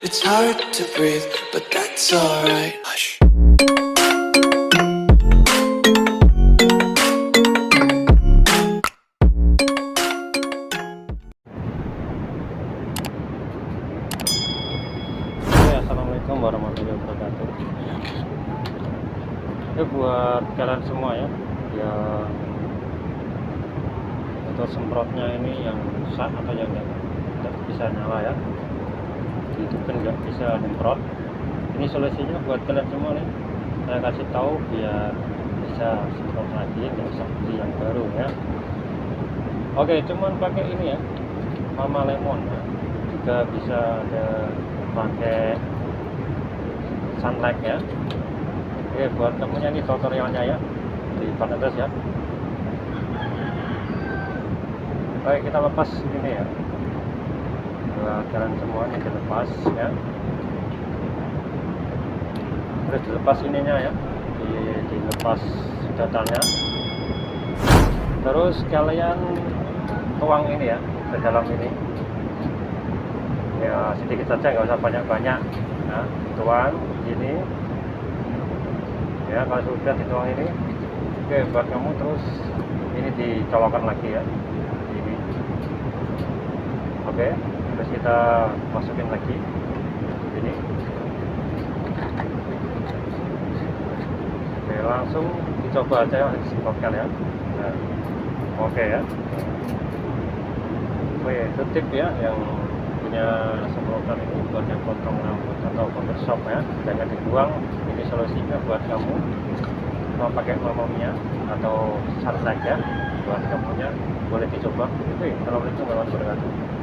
It's hard to breathe, but that's alright. Hush. Assalamualaikum warahmatullahi wabarakatuh. Ini buat kalian semua ya, yang untuk semprotnya ini yang rusak atau yang tidak bisa nyala ya, itu kan nggak bisa nyemprot. Ini solusinya buat kalian semua nih, saya kasih tahu biar bisa semprot lagi, nggak usah beli yang baru ya. Oke, cuman pakai ini ya, Mama Lemon ya. Juga bisa ada pakai Sunlight ya. Oke, buat temennya ini tutorialnya ya, di part atas ya. Baik, kita lepas ini ya, buat kalian semua ini dilepas ya. Terus dilepas ininya ya, dilepas sedotannya. Terus kalian tuang ini ya ke dalam ini ya, sedikit saja, nggak usah banyak-banyak ya. Tuang ini ya, kalau sudah dituang ini, oke, buat kamu terus ini dicolokkan lagi ya ini. Oke, terus kita masukin lagi ini. Oke, langsung dicoba aja disemprotkan ya. Nah, oke ya. Oke, itu tip ya yang punya semprotan ini buat yang potong rambut atau barbershop ya, jangan dibuang. Ini solusinya buat kamu mau pakai mamamnya atau Sunlight ya, buat kamunya boleh dicoba. Oke, assalamualaikum warahmatullahi wabarakatuh.